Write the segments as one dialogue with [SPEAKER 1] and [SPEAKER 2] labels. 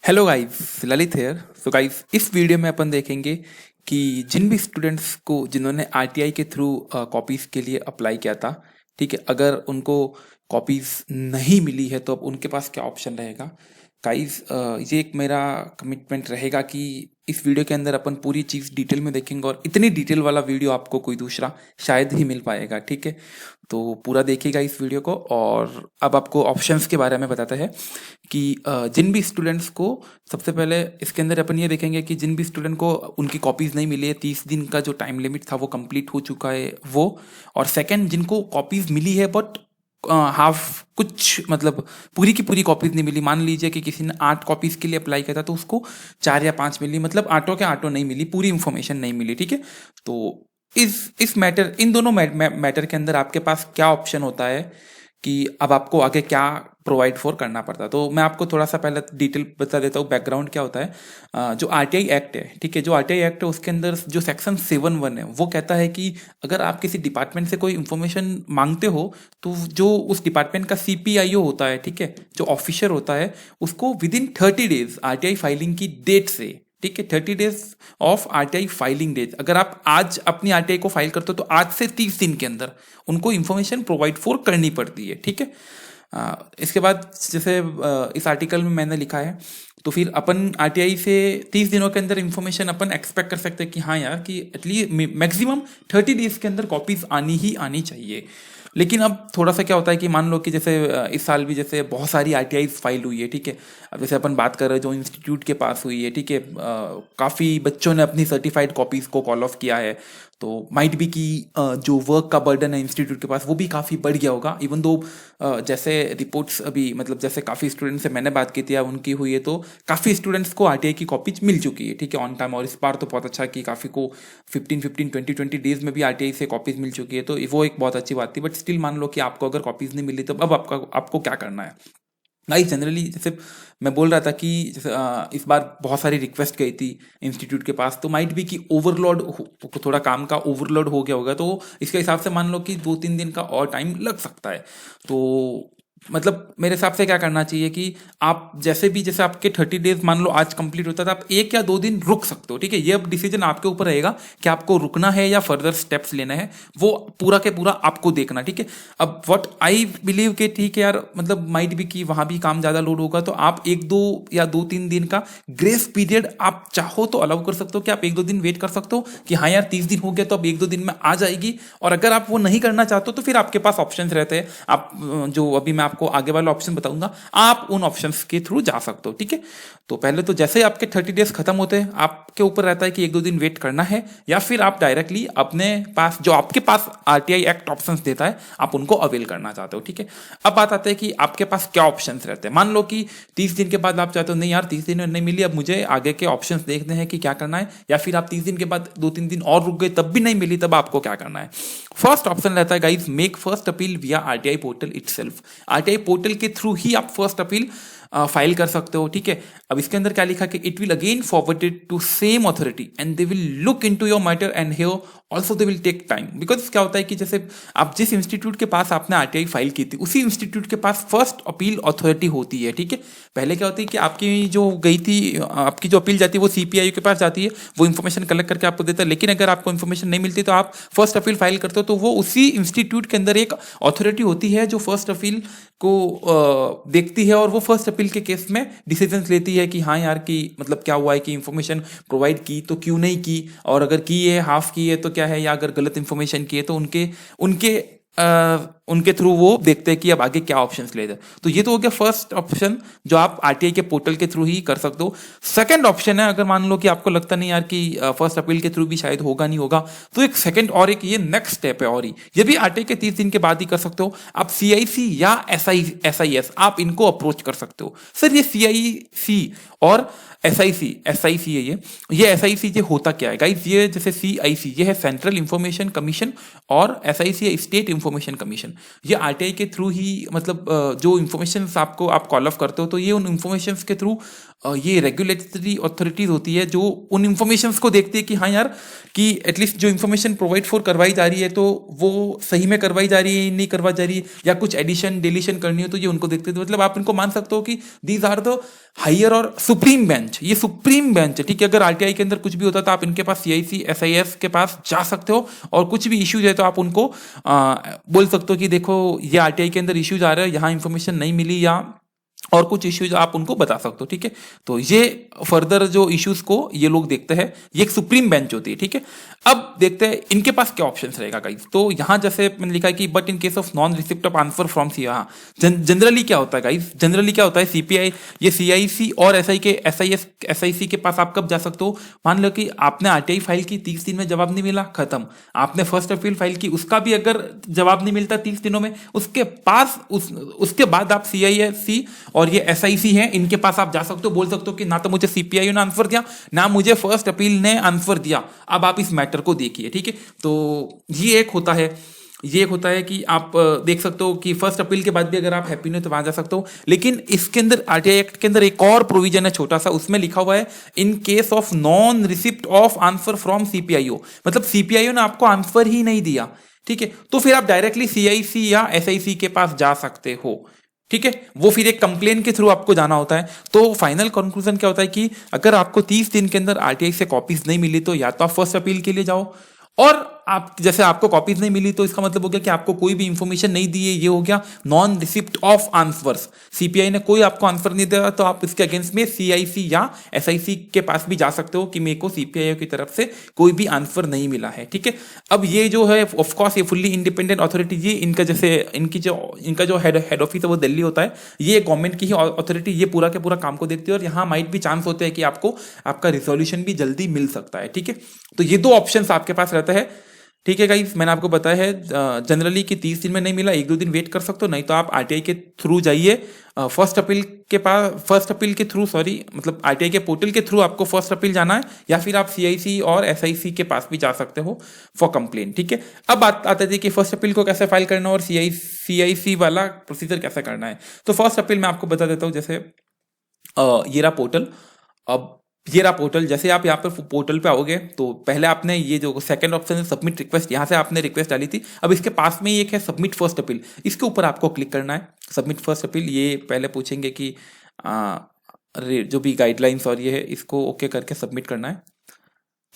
[SPEAKER 1] Hello guys, Lalit here. So guys, इस video में अपन देखेंगे कि जिन भी स्टूडेंट्स को जिन्होंने आरटीआई के थ्रू कॉपीज़ के लिए अप्लाई किया था, ठीक है, अगर उनको कॉपीज़ नहीं मिली है तो अब उनके पास क्या ऑप्शन रहेगा। गाइस, ये एक मेरा कमिटमेंट रहेगा कि इस वीडियो के अंदर अपन पूरी चीज़ डिटेल में देखेंगे और इतनी डिटेल वाला वीडियो आपको कोई दूसरा शायद ही मिल पाएगा, ठीक है। तो पूरा देखिएगा इस वीडियो को। और अब आपको ऑप्शंस के बारे में बताते हैं कि जिन भी स्टूडेंट्स को, सबसे पहले इसके अंदर अपन ये देखेंगे कि जिन भी स्टूडेंट को उनकी कॉपीज़ नहीं मिली है, 30 दिन का जो टाइम लिमिट था वो कंप्लीट हो चुका है वो। और सेकंड, जिनको कॉपीज़ मिली है बट हाफ कुछ, मतलब पूरी की पूरी कॉपीज़ नहीं मिली। मान लीजिए कि किसी ने 8 कॉपीज़ के लिए अप्लाई किया था तो उसको 4 या 5 मिली, मतलब आठों के आठों नहीं मिली, पूरी इन्फॉर्मेशन नहीं मिली, ठीक है। तो इस मैटर, इन दोनों मैटर के अंदर आपके पास क्या ऑप्शन होता है कि अब आपको आगे क्या प्रोवाइड फॉर करना पड़ता है। तो मैं आपको थोड़ा सा पहले डिटेल बता देता हूँ, बैकग्राउंड क्या होता है। जो आरटीआई एक्ट है, ठीक है, जो आरटीआई एक्ट है उसके अंदर जो सेक्शन 7(1) है वो कहता है कि अगर आप किसी डिपार्टमेंट से कोई इन्फॉर्मेशन मांगते हो तो जो उस डिपार्टमेंट का सीपीआईओ होता है, ठीक है, जो ऑफिसर होता है, उसको विदिन 30 डेज आरटीआई फाइलिंग की डेट से, ठीक है, 30 days of RTI filing date, अगर आप आज अपनी आरटीआई को फाइल करते हो तो आज से 30 दिन के अंदर उनको इन्फॉर्मेशन प्रोवाइड फॉर करनी पड़ती है, ठीक है। इसके बाद जैसे इस आर्टिकल में मैंने लिखा है, तो फिर अपन आरटीआई से 30 दिनों के अंदर इन्फॉर्मेशन अपन एक्सपेक्ट कर सकते हैं कि हाँ यार, कि एटलीस्ट मैक्सिमम 30 डेज के अंदर कॉपीज आनी ही आनी चाहिए। लेकिन अब थोड़ा सा क्या होता है कि मान लो कि जैसे इस साल भी जैसे बहुत सारी आरटीआई फाइल हुई है, ठीक है। अब जैसे अपन बात कर रहे हैं जो इंस्टीट्यूट के पास हुई है, ठीक है, काफ़ी बच्चों ने अपनी सर्टिफाइड कॉपीज़ को कॉल ऑफ किया है। तो माइट भी कि जो वर्क का बर्डन है इंस्टीट्यूट के पास वो भी काफ़ी बढ़ गया होगा। इवन दो जैसे रिपोर्ट्स अभी, मतलब जैसे काफ़ी स्टूडेंट्स से मैंने बात की थी या उनकी हुई है, तो काफ़ी स्टूडेंट्स को आरटीआई की कॉपीज मिल चुकी है, ठीक है, ऑन टाइम। और इस बार तो बहुत अच्छा कि काफ़ी को 15-20 डेज में भी आरटीआई से कॉपीज मिल चुकी है, तो वो एक बहुत अच्छी बात थी। बट स्टिल मान लो कि आपको अगर कॉपीज नहीं मिली तो अब आपको क्या करना है। गाइस, जनरली जैसे मैं बोल रहा था कि जैसे इस बार बहुत सारी रिक्वेस्ट गई थी इंस्टीट्यूट के पास, तो माइट भी कि ओवरलोड, थोड़ा काम का ओवरलोड हो गया होगा, तो इसके हिसाब से मान लो कि 2-3 दिन का और टाइम लग सकता है। तो मतलब मेरे हिसाब से क्या करना चाहिए कि आप जैसे आपके 30 डेज मान लो आज कंप्लीट होता है तो आप 1 या 2 दिन रुक सकते हो, ठीक है। ये अब डिसीजन आपके ऊपर रहेगा कि आपको रुकना है या फर्दर स्टेप्स लेना है, वो पूरा के पूरा आपको देखना, ठीक है। अब व्हाट आई बिलीव के, ठीक है यार, मतलब माइट भी कि वहां भी काम ज्यादा लोड होगा, तो आप 1-2 या 2-3 दिन का ग्रेस पीरियड आप चाहो तो अलाउ कर सकते हो कि आप 1-2 दिन वेट कर सकते हो कि हाँ यार 30 दिन हो गया तो अब 1-2 दिन में आ जाएगी। और अगर आप वो नहीं करना चाहते हो तो फिर आपके पास ऑप्शंस रहते हैं। आप जो अभी मैं आपको आगे वाला ऑप्शन बताऊंगा, आप उन ऑप्शंस के थ्रू जा सकते हो, ठीक है। तो पहले तो जैसे ही आपके 30 डेज खत्म होते हैं, आपके ऊपर रहता है कि 1-2 दिन वेट करना है या फिर आप डायरेक्टली अपने पास जो आपके पास आरटीआई एक्ट ऑप्शंस देता है आप उनको अवेल करना चाहते हो, ठीक है। अब बात आते हैं कि आपके पास क्या ऑप्शंस रहते हैं। मान लो कि 30 दिन के बाद आप चाहते हो नहीं यार 30 दिन में नहीं मिली, अब मुझे आगे के ऑप्शंस देखने हैं कि क्या करना है, या फिर आप 30 दिन के बाद 2-3 दिन और रुक गए तब भी नहीं मिली, तब आपको क्या करना है। फर्स्ट ऑप्शन रहता है गाइज, मेक फर्स्ट अपील विया RTI portal itself. RTI portal के थ्रू ही आप फर्स्ट अपील फाइल कर सकते हो, ठीक है। अब इसके अंदर क्या लिखा कि it will again forwarded to same authority and they will look into your matter and here also they will take time. Because क्या होता है कि जैसे आप जिस इंस्टीट्यूट के पास आपने आरटीआई फाइल की थी उसी इंस्टीट्यूट के पास फर्स्ट अपील अथॉरिटी होती है, ठीक है। पहले क्या होती है कि आपकी जो गई थी, आपकी जो अपील जाती है वो सीपीआई के पास जाती है, वो इन्फॉर्मेशन कलेक्ट करके आपको देता है। लेकिन अगर आपको इन्फॉर्मेशन नहीं मिलती तो आप फर्स्ट अपील फाइल करते हो, तो वो उसी इंस्टीट्यूट के अंदर एक अथॉरिटी होती है जो फर्स्ट अपील को देखती है और वो फर्स्ट अपील के केस में डिसीजन लेती है कि हाँ यार, कि मतलब क्या हुआ है, कि इन्फॉर्मेशन प्रोवाइड की तो क्यों नहीं की, और अगर की है हाफ की है तो क्या है, या अगर गलत इन्फॉर्मेशन की है तो उनके उनके उनके थ्रू वो देखते हैं कि अब आगे क्या ऑप्शंस ले जाए। तो ये तो हो गया फर्स्ट ऑप्शन जो आप आरटीआई के पोर्टल के थ्रू ही कर सकते हो। सेकंड ऑप्शन है, अगर मान लो कि आपको लगता नहीं यार कि फर्स्ट अपील के थ्रू भी शायद होगा नहीं होगा, तो एक सेकंड और एक ये नेक्स्ट स्टेप है, और ये भी आरटीआई के 30 दिन के बाद ही कर सकते हो। आप सीआईसी या एसआईएस आप इनको अप्रोच कर सकते हो। सर ये सीआईसी और एसआईसी है, ये एसआईसी ये होता क्या है गाइस। ये जैसे सीआईसी ये है सेंट्रल इंफॉर्मेशन कमीशन और एसआईसी है स्टेट इंफॉर्मेशन कमीशन। ये आरटीआई के थ्रू ही मतलब जो इन्फॉर्मेशन आपको आप कॉल ऑफ करते हो तो ये उन इन्फॉर्मेशन के थ्रू ये रेगुलेटरी अथॉरिटीज होती है जो उन इन्फॉर्मेशन को देखती है कि हाँ यार कि एटलीस्ट जो इन्फॉर्मेशन प्रोवाइड फॉर करवाई जा रही है तो वो सही में करवाई जा रही है नहीं करवाई जा रही है, या कुछ एडिशन डिलीशन करनी हो तो ये उनको देखते हैं। तो मतलब आप इनको मान सकते हो कि दीज आर द हायर और सुप्रीम बेंच, ये सुप्रीम बेंच है, ठीक है। अगर आरटीआई के अंदर कुछ भी होता है तो आप इनके पास सीआईसी एसआईएस के पास जा सकते हो और कुछ भी इश्यूज है तो आप उनको बोल सकते हो कि देखो ये आरटीआई के अंदर इश्यूज आ रहे हैं, यहाँ इंफॉर्मेशन नहीं मिली या और कुछ इश्यूज आप उनको बता सकते हो, ठीक है। तो ये फर्दर जो इश्यूज को ये लोग देखते हैं, ये एक सुप्रीम बेंच होती है, ठीक है। अब देखते हैं इनके पास क्या ऑप्शंस रहेगा गाइस। तो यहां जैसे मैंने लिखा है कि but in case of non receipt of answer from C, हाँ जनरली क्या होता है गाइस, जनरली क्या होता है सीपीआई ये सीआईसी और एसआईसी के पास आप कब जा सकते हो। मान लो कि आपने आरटीआई फाइल की 30 दिन में जवाब नहीं मिला, खत्म। आपने फर्स्ट अपील फाइल की, उसका भी अगर जवाब नहीं मिलता 30 दिनों में, उसके बाद आप सीआईएससी और ये एसआईसी है इनके पास आप जा सकते हो, बोल सकते हो कि ना तो मुझे सीपीआई ने आंसर दिया ना मुझे फर्स्ट अपील ने आंसर दिया, अब आप इस मैटर को देखिए, ठीक है। तो ये एक होता है कि आप देख सकते हो कि फर्स्ट अपील के बाद भी अगर आप हैप्पी नहीं तो वहां जा सकते हो। लेकिन इसके अंदर आरटीआई एक्ट के अंदर एक और प्रोविजन है छोटा सा, उसमें लिखा हुआ है in case of non receipt of answer from CPIO, मतलब सीपीआईओ ने आपको आंसर ही नहीं दिया, ठीक है, तो फिर आप डायरेक्टली सीआईसी या एसआईसी के पास जा सकते हो, ठीक है। वो फिर एक कंप्लेन के थ्रू आपको जाना होता है। तो फाइनल कंक्लूजन क्या होता है कि अगर आपको 30 दिन के अंदर आरटीआई से कॉपीज नहीं मिली तो या तो आप फर्स्ट अपील के लिए जाओ, और आप जैसे आपको कॉपीज नहीं मिली तो इसका मतलब हो गया कि आपको कोई भी इंफॉर्मेशन नहीं दी है, ये हो गया non receipt of answers. CPI ने कोई आपको आंसर नहीं दिया तो आप इसके अगेंस्ट में सीआईसी या एसआईसी के पास भी जा सकते हो कि मेरे को सीपीआई की तरफ से कोई भी आंसर नहीं मिला है, ठीक है। अब ये जो है ऑफ कोर्स ये फुल्ली इंडिपेंडेंट अथॉरिटी, ये इनका जो हेड ऑफिस है वो दिल्ली होता है, ये गवर्नमेंट की ही अथॉरिटी, ये पूरा के पूरा काम को देखती है और यहाँ माइट भी चांस होते हैं कि आपको आपका रिजोल्यूशन भी जल्दी मिल सकता है, ठीक है। तो ये दो ऑप्शंस आपके पास रहता है, ठीक है गाइस। मैंने आपको बताया है जनरली कि 30 दिन में नहीं मिला 1-2 दिन वेट कर सकते हो, नहीं तो आप आरटीआई के थ्रू जाइए फर्स्ट अपील के थ्रू मतलब आरटीआई के पोर्टल के थ्रू आपको फर्स्ट अपील जाना है, या फिर आप सीआईसी और एसआईसी के पास भी जा सकते हो फॉर कंप्लेन, ठीक है। अब बात आती है कि फर्स्ट अपील को कैसे फाइल करना और सीआईसी वाला प्रोसीजर कैसे करना है। तो फर्स्ट अपील मैं आपको बता देता हूँ, जैसे ये रहा पोर्टल। अब ये रहा पोर्टल, जैसे आप यहाँ पर पोर्टल पे आओगे तो पहले आपने ये जो सेकंड ऑप्शन है सबमिट रिक्वेस्ट, यहाँ से आपने रिक्वेस्ट डाली थी, अब इसके पास में ही एक है सबमिट फर्स्ट अपील, इसके ऊपर आपको क्लिक करना है। सबमिट फर्स्ट अपील, ये पहले पूछेंगे कि जो भी गाइडलाइंस और ये है इसको ओके करके सबमिट करना है।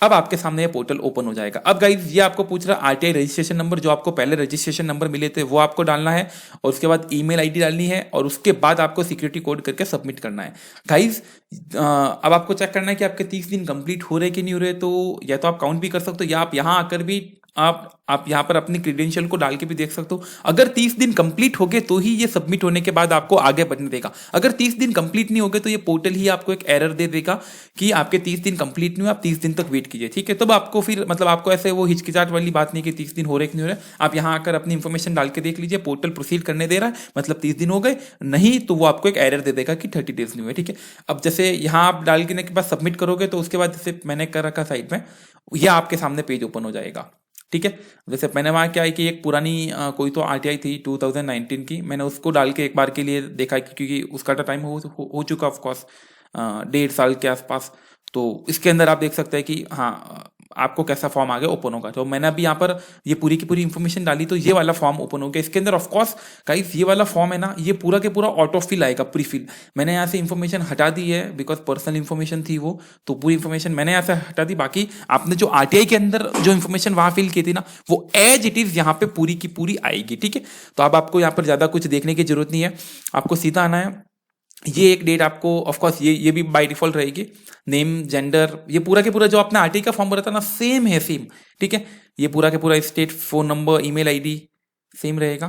[SPEAKER 1] अब आपके सामने ये पोर्टल ओपन हो जाएगा। अब गाइज ये आपको पूछ रहा है आरटीआई रजिस्ट्रेशन नंबर, जो आपको पहले रजिस्ट्रेशन नंबर मिले थे वो आपको डालना है, और उसके बाद ईमेल आईडी डालनी है, और उसके बाद आपको सिक्योरिटी कोड करके सबमिट करना है। गाइज अब आपको चेक करना है कि आपके 30 दिन कंप्लीट हो रहे कि नहीं हो रहे, तो या तो आप काउंट भी कर सकते हो या आप यहाँ आकर भी आप यहाँ पर अपनी क्रेडेंशियल को डाल के भी देख सकते हो। अगर 30 दिन कंप्लीट हो गए तो ही ये सबमिट होने के बाद आपको आगे बढ़ने देगा। अगर 30 दिन कंप्लीट नहीं हो गए तो ये पोर्टल ही आपको एक एरर दे देगा कि आपके 30 दिन कंप्लीट नहीं हुए, आप 30 दिन तक वेट कीजिए, ठीक है। तब आपको फिर मतलब आपको ऐसे वो हिचकिचाहट वाली बात नहीं कि 30 दिन हो रहे कि नहीं हो रहे, आप यहाँ आकर अपनी इंफॉर्मेशन डाल के देख लीजिए, पोर्टल प्रोसीड करने दे रहा है मतलब 30 दिन हो गए, नहीं तो वो आपको एक एरर दे देगा कि 30 डेज नहीं हुए, ठीक है। अब जैसे यहाँ आप डाल के बाद सबमिट करोगे तो उसके बाद जैसे मैंने कर रखा साइड में, यह आपके सामने पेज ओपन हो जाएगा, ठीक है। जैसे मैंने वहाँ क्या है कि एक पुरानी कोई तो आरटीआई थी 2019 की, मैंने उसको डाल के एक बार के लिए देखा क्योंकि उसका टाइम हो चुका ऑफकोर्स 1.5 साल के आसपास। तो इसके अंदर आप देख सकते हैं कि हाँ आपको कैसा फॉर्म आगे ओपन होगा। तो मैंने अभी यहाँ पर ये पूरी की पूरी इन्फॉर्मेशन डाली तो ये वाला फॉर्म ओपन हो गया। इसके अंदर ऑफकोर्स गाइस ये वाला फॉर्म है ना, ये पूरा के पूरा ऑटो फिल आएगा, प्री फिल। मैंने यहाँ से इन्फॉर्मेशन हटा दी है बिकॉज पर्सनल इन्फॉर्मेशन थी वो, तो पूरी इन्फॉर्मेशन मैंने यहाँ से हटा दी। बाकी आपने जो आरटीआई के अंदर जो इन्फॉर्मेशन वहाँ फिल की थी ना, वो एज इट इज यहाँ पे पूरी की पूरी आएगी, ठीक है। तो अब आपको यहाँ पर ज्यादा कुछ देखने की जरूरत नहीं है, आपको सीधा आना है। ये एक डेट आपको ऑफकोर्स ये भी बाय डिफॉल्ट रहेगी, नेम जेंडर, ये पूरा के पूरा जो आपने आरटीआई का फॉर्म भरा था ना सेम है, सेम, ठीक है। ये पूरा के पूरा state, phone number, email ID same रहेगा।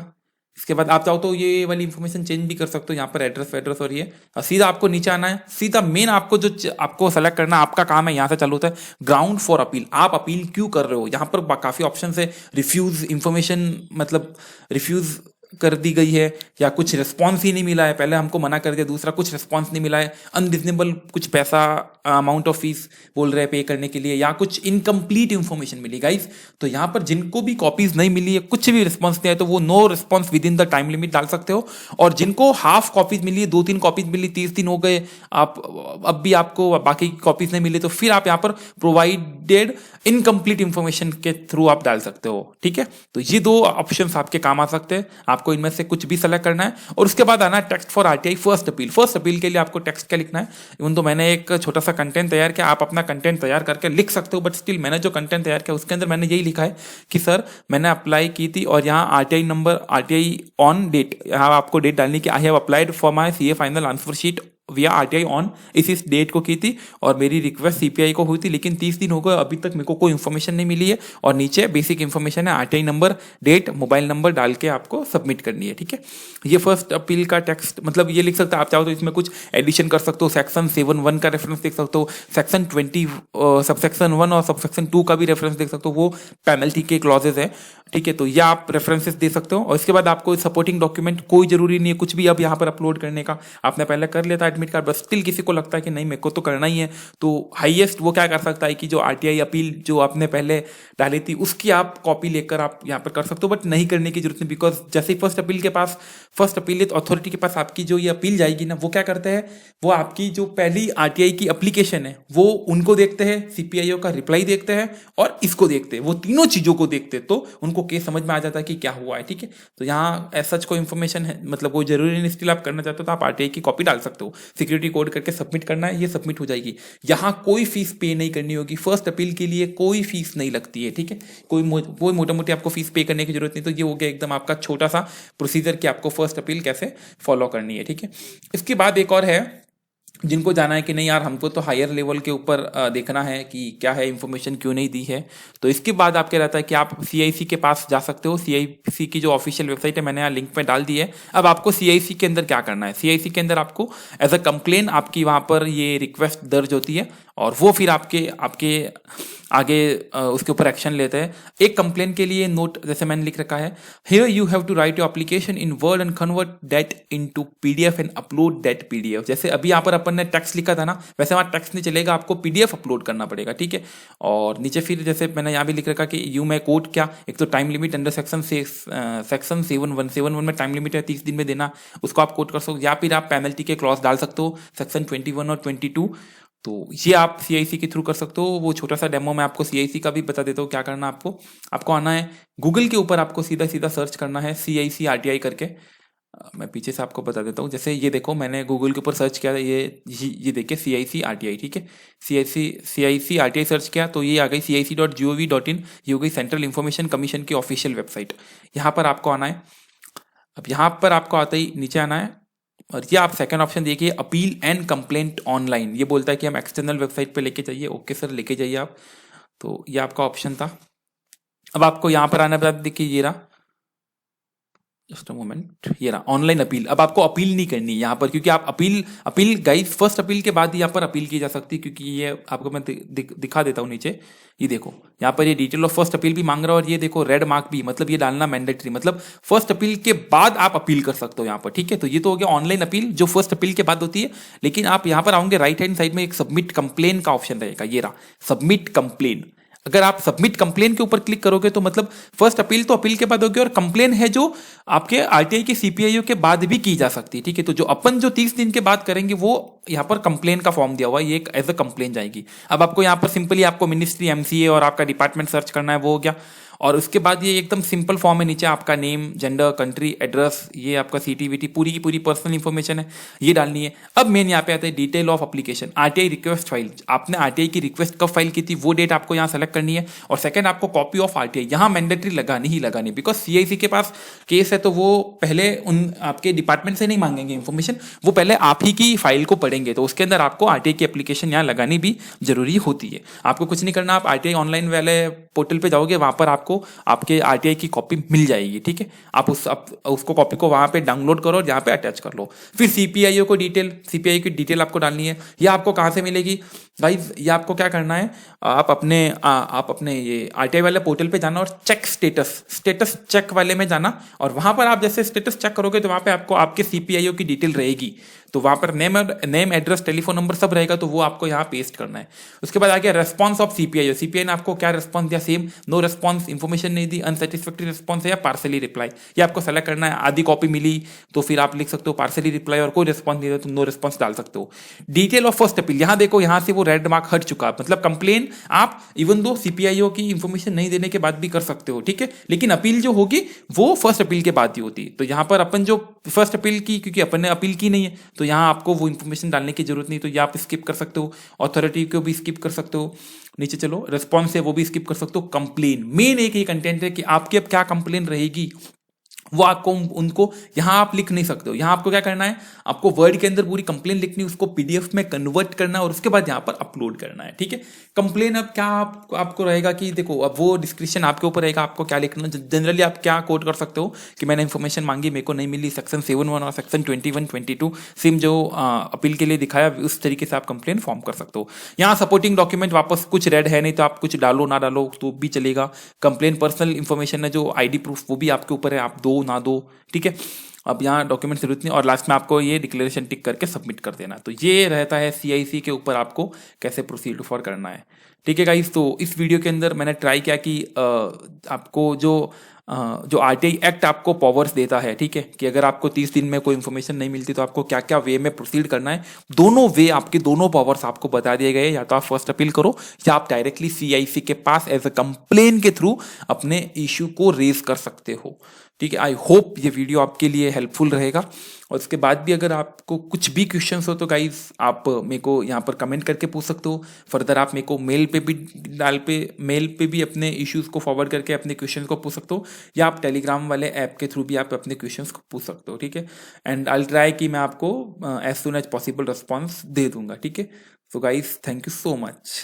[SPEAKER 1] इसके बाद आप चाहो तो ये वाली इंफॉर्मेशन चेंज भी कर सकते हो, यहाँ पर एड्रेस और ये सीधा आपको नीचे आना है। सीधा मेन आपको जो आपको सेलेक्ट करना आपका काम है, यहाँ से चालू होता है ग्राउंड फॉर अपील। आप अपील क्यों कर रहे हो, यहाँ पर काफी ऑप्शन है। रिफ्यूज इंफॉर्मेशन मतलब रिफ्यूज कर दी गई है, या कुछ रिस्पॉन्स ही नहीं मिला है, पहले हमको मना कर दिया, दूसरा कुछ रिस्पॉन्स नहीं मिला है, अनरिजनेबल कुछ पैसा अमाउंट ऑफ फीस बोल रहे हैं पे करने के लिए, या कुछ इनकम्प्लीट इन्फॉर्मेशन मिली गाइस, तो यहाँ पर जिनको भी कॉपीज नहीं मिली है, कुछ भी रिस्पॉन्स नहीं है, तो वो no response within the time limit डाल सकते हो। और जिनको हाफ कॉपीज मिली है, 2-3 कॉपीज मिली, 30 दिन हो गए, आप अब भी आपको बाकी कॉपीज नहीं मिली, तो फिर आप यहाँ पर प्रोवाइडेड इनकम्प्लीट इंफॉर्मेशन के थ्रू आप डाल सकते हो। ठीक है, तो ये 2 ऑप्शंस आपके काम आ सकते हैं, आपको इनमें से कुछ भी सेलेक्ट करना है। और उसके बाद आना है text for RTI first appeal. First appeal के लिए आपको टेक्स्ट क्या लिखना है, इवन तो मैंने एक छोटा सा कंटेंट तैयार किया, आप अपना कंटेंट तैयार करके लिख सकते हो, बट स्टिल मैंने जो कंटेंट तैयार किया उसके अंदर मैंने यही लिखा है कि सर मैंने अप्लाई की थी, और यहाँ RTI number, RTI on date, यहाँ आपको डेट डालनी कि I have applied for my CA final answer sheet via RTI on, इस डेट को की थी, और मेरी रिक्वेस्ट सीपीआई को हुई थी, लेकिन 30 दिन हो गए, अभी तक मेरे को कोई इन्फॉर्मेशन नहीं मिली है। और नीचे बेसिक इन्फॉर्मेशन है, RTI number, date, mobile number डाल के आपको सबमिट करनी है। ठीक है, ये फर्स्ट अपील का टेक्स्ट, मतलब ये लिख सकते हो। आप चाहो तो इसमें कुछ एडिशन कर सकते हो, सेक्शन 7(1) का रेफरेंस देख सकते हो, सेक्शन 20 सबसेक्शन 1 और सबसेक्शन 2 का भी रेफरेंस देख सकते हो, वो पेनल्टी के क्लॉजेज है। ठीक है, तो ये आप रेफरेंसेस दे सकते हो। और इसके बाद आपको सपोर्टिंग डॉक्यूमेंट कोई जरूरी नहीं है कुछ भी अब यहाँ पर अपलोड करने का, आपने पहले कर लिया था एडमिट कार्ड, बस स्टिल किसी को लगता है कि नहीं मेरे को तो करना ही है, तो हाईएस्ट वो क्या कर सकता है कि जो आरटीआई अपील जो आपने पहले डाली थी उसकी आप कॉपी लेकर आप यहाँ पर कर सकते हो, बट नहीं करने की जरूरत नहीं, बिकॉज जैसे ही फर्स्ट अपीलेट अथॉरिटी के पास आपकी जो ये अपील जाएगी ना, वो क्या करते हैं, वो आपकी जो पहली आरटीआई की एप्लीकेशन है वो उनको देखते हैं, सीपीआईओ का रिप्लाई देखते हैं, और इसको देखते हैं, वो तीनों चीजों को देखते हैं, तो उनको केस समझ में आ जाता है कि क्या हुआ है। ठीक है, तो यहाँ ऐसा कोई इन्फॉर्मेशन है, मतलब कोई जरूरी नहीं, स्टिल आप करना चाहते हो तो आप आरटीआई की कॉपी डाल सकते हो, सिक्योरिटी कोड करके सबमिट करना है, ये सबमिट हो जाएगी। यहाँ कोई फीस पे नहीं करनी होगी, फर्स्ट अपील के लिए कोई फीस नहीं लगती है। ठीक है, कोई मोटा मोटी आपको फीस पे करने की जरूरत नहीं, तो ये हो गया एकदम आपका छोटा सा प्रोसीजर कि आपको फर्स्ट अपील कैसे फॉलो करनी है। ठीक है, इसके बाद एक और है जिनको जाना है कि नहीं यार हमको तो हायर लेवल के ऊपर देखना है कि क्या है, इंफॉर्मेशन क्यों नहीं दी है, तो इसके बाद आपके रहता है कि आप सीआईसी के पास जा सकते हो। सीआईसी की जो ऑफिशियल वेबसाइट है मैंने यहाँ लिंक में डाल दी है। अब आपको सीआईसी के अंदर क्या करना है, सीआईसी के अंदर आपको एज अ कंप्लेन आपकी वहाँ पर ये रिक्वेस्ट दर्ज होती है, और वो फिर आपके आगे उसके ऊपर एक्शन लेते हैं। एक कंप्लेन के लिए नोट जैसे मैंने लिख रखा है, here you have to write your application in word and convert that into PDF and upload that PDF. जैसे अभी यहाँ पर अपन ने टेक्स्ट लिखा था ना, वैसे वहाँ टेक्स्ट नहीं चलेगा, आपको पीडीएफ अपलोड करना पड़ेगा। ठीक है, और नीचे फिर जैसे मैंने यहाँ भी लिख रखा कि यू मै कोड क्या, एक तो टाइम लिमिट अंडर सेक्शन 7(1) में टाइम लिमिट है 30 दिन में देना, उसको आप कोड कर सकते हो, या फिर आप पेनल्टी के क्लॉज डाल सकते हो सेक्शन 21 और 22, तो ये आप सीआईसी के थ्रू कर सकते हो। वो छोटा सा डेमो मैं आपको सीआईसी का भी बता देता हूँ क्या करना आपको आना है गूगल के ऊपर, आपको सीधा सीधा सर्च करना है सीआईसी आरटीआई करके। मैं पीछे से आपको बता देता हूँ, जैसे ये देखो मैंने गूगल के ऊपर सर्च किया, ये देखिए सीआईसी आरटीआई। ठीक है, सीआईसी आरटीआई सर्च किया तो ये आ गई cic.gov.in, ये हो गई सेंट्रल इंफॉर्मेशन कमीशन की ऑफिशियल वेबसाइट। यहाँ पर आपको आना है। अब यहाँ पर आपको आते ही नीचे आना है, और ये आप सेकंड ऑप्शन देखिए अपील एंड कंप्लेंट ऑनलाइन, ये बोलता है कि हम एक्सटर्नल वेबसाइट पे लेके जाइए। ओके सर, लेके जाइए आप, तो ये आपका ऑप्शन था। अब आपको यहाँ पर आने बाद देखिए ये रहा, जस्ट अ मोमेंट, ये रहा ऑनलाइन अपील। अब आपको अपील नहीं करनी यहाँ पर, क्योंकि आप अपील गाइस फर्स्ट अपील के बाद यहाँ पर अपील की जा सकती है, क्योंकि ये आपको मैं दिखा देता हूँ नीचे, ये देखो यहाँ पर ये डिटेल ऑफ फर्स्ट अपील भी मांग रहा है, और ये देखो रेड मार्क भी, मतलब ये डालना मैंडेटरी, मतलब फर्स्ट अपील के बाद आप अपील कर सकते हो यहाँ पर। ठीक है, तो ये तो हो गया ऑनलाइन अपील जो फर्स्ट अपील के बाद होती है। लेकिन आप यहाँ पर आओगे राइट हैंड साइड में एक सबमिट कंप्लेन का ऑप्शन रहेगा, ये रहा सबमिट कंप्लेन। अगर आप सबमिट कंप्लेन के ऊपर क्लिक करोगे तो मतलब फर्स्ट अपील तो अपील के बाद होगी, और कंप्लेन है जो आपके आरटीआई के सीपीआईओ के बाद भी की जा सकती है। ठीक है, तो जो अपन जो 30 दिन के बाद करेंगे वो यहाँ पर कंप्लेन का फॉर्म दिया हुआ है, ये एक एज अ कंप्लेन जाएगी। अब आपको यहाँ पर सिंपली आपको मिनिस्ट्री एमसीए और आपका डिपार्टमेंट सर्च करना है, वो हो गया। और उसके बाद ये एकदम सिंपल फॉर्म है, नीचे आपका नेम, जेंडर, कंट्री, एड्रेस, ये आपका सीटीवीटी, पूरी की पूरी पर्सनल इंफॉर्मेशन है, ये डालनी है। अब मेन यहाँ पे आता है detail of application, RTI request file, आपने आरटीआई की रिक्वेस्ट कब फाइल की थी वो डेट आपको यहाँ सेलेक्ट करनी है। और सेकंड आपको कॉपी ऑफ आरटीआई, यहाँ मैंडेटरी लगानी ही लगानी, बिकॉज सीआईसी के पास केस है तो वो पहले उन आपके डिपार्टमेंट से नहीं मांगेंगे इन्फॉर्मेशन, वो पहले आप ही की फाइल को पढ़ेंगे, तो उसके अंदर आपको आरटीआई की एप्लीकेशन यहाँ लगानी भी जरूरी होती है। आपको कुछ नहीं करना, आप आरटीआई ऑनलाइन वाले पोर्टल पे जाओगे, वहां पर आपको आपके आरटीआई की कॉपी मिल जाएगी। ठीक है, आप उसको कॉपी को वहां पे डाउनलोड करो और यहाँ पे अटैच कर लो। फिर सीपीआईओ को डिटेल, सीपीआई की डिटेल आपको डालनी है। ये आपको कहाँ से मिलेगी गाइस, ये आपको क्या करना है, आप अपने ये आरटीआई वाले पोर्टल पे जाना और चेक स्टेटस चेक वाले में जाना, और वहां पर आप जैसे स्टेटस चेक करोगे तो वहां पे आपको आपके सीपीआईओ की डिटेल रहेगी। तो वहां पर नेम एड्रेस टेलीफोन नंबर सब रहेगा, तो वो आपको यहाँ पेस्ट करना है। उसके बाद आ गया रेस्पॉन्स ऑफ सीपीआई। सीपीआई ने आपको क्या रेस्पॉन्स दिया, सेम नो रेस्पॉन्स, इंफॉर्मेशन नहीं दी, अनसेटिस्फैक्टरी रेस्पॉन्स है या पार्सली रिप्लाई, ये आपको सेलेक्ट करना है। आधी कॉपी मिली तो फिर आप लिख सकते हो पार्सली रिप्लाई, और कोई रेस्पॉन्स नहीं दिया तो नो रेस्पॉन्स डाल सकते हो। डिटेल ऑफ फर्स्ट अपील, यहाँ देखो यहाँ से वो रेड मार्क हट चुका है, मतलब कंप्लेन आप इवन दो सीपीआईओ की इंफॉर्मेशन नहीं देने के बाद भी कर सकते हो, ठीक है, लेकिन अपील जो होगी वो फर्स्ट अपील के बाद ही होती है। तो यहाँ पर अपन जो फर्स्ट अपील की, क्योंकि अपन ने अपील की नहीं है तो यहाँ आपको वो इंफॉर्मेशन डालने की जरूरत नहीं, तो ये आप स्किप कर सकते हो। अथॉरिटी को भी स्किप कर सकते हो। नीचे चलो, रिस्पॉन्स है वो भी स्किप कर सकते हो। कंप्लेन, मेन एक ही कंटेंट है कि आपकी अब क्या कंप्लेन रहेगी, वो आपको उनको यहां आप लिख नहीं सकते हो। यहां आपको क्या करना है, आपको वर्ड के अंदर पूरी कंप्लेन लिखनी है, उसको पीडीएफ में कन्वर्ट करना है और उसके बाद यहां पर अपलोड करना है, ठीक है। कंप्लेन अब क्या आपको रहेगा कि देखो, अब वो डिस्क्रिप्शन आपके ऊपर रहेगा, आपको क्या लिखना। जनरली आप क्या कोड कर सकते हो कि मैंने इन्फॉर्मेशन मांगी, मेरे को नहीं मिली, सेक्शन 7(1) और सेक्शन 21-22 सेम जो अपील के लिए दिखाया उस तरीके से आप कंप्लेन फॉर्म कर सकते हो। यहाँ सपोर्टिंग डॉक्यूमेंट वापस कुछ रेड है नहीं, तो आप कुछ डालो ना डालो तो भी चलेगा। कंप्लेन पर्सनल इंफॉर्मेशन है जो आईडी प्रूफ, वो भी आपके ऊपर है, आप दो ना दो, ठीक है। अब यहाँ डॉक्यूमेंट जरूरत नहीं, और लास्ट में आपको ये डिक्लेरेशन टिक करके सबमिट कर देना। तो ये रहता है सीआईसी के ऊपर आपको कैसे प्रोसीड फॉर करना है, ठीक है गाइस। तो इस वीडियो के अंदर मैंने ट्राई किया कि आपको जो आरटीआई एक्ट आपको पावर्स देता है, ठीक है, कि अगर आपको 30 दिन में कोई इन्फॉर्मेशन नहीं मिलती तो आपको क्या क्या वे में प्रोसीड करना है, दोनों वे आपके दोनों पावर्स आपको बता दिए गए। या तो आप फर्स्ट अपील करो या आप डायरेक्टली सीआईसी के पास एज अ कंप्लेन के थ्रू अपने इश्यू को रेज कर सकते हो, ठीक है। आई होप ये वीडियो आपके लिए हेल्पफुल रहेगा। और उसके बाद भी अगर आपको कुछ भी क्वेश्चंस हो तो गाइज आप मेरे को यहाँ पर कमेंट करके पूछ सकते हो। फर्दर आप मेरे को मेल पे भी अपने इश्यूज को फॉरवर्ड करके अपने क्वेश्चंस को पूछ सकते हो, या आप टेलीग्राम वाले ऐप के थ्रू भी आप अपने क्वेश्चंस को पूछ सकते हो, ठीक है। एंड आई विल ट्राई कि मैं आपको as soon as possible response दे दूंगा, ठीक है। So guys, thank you so much.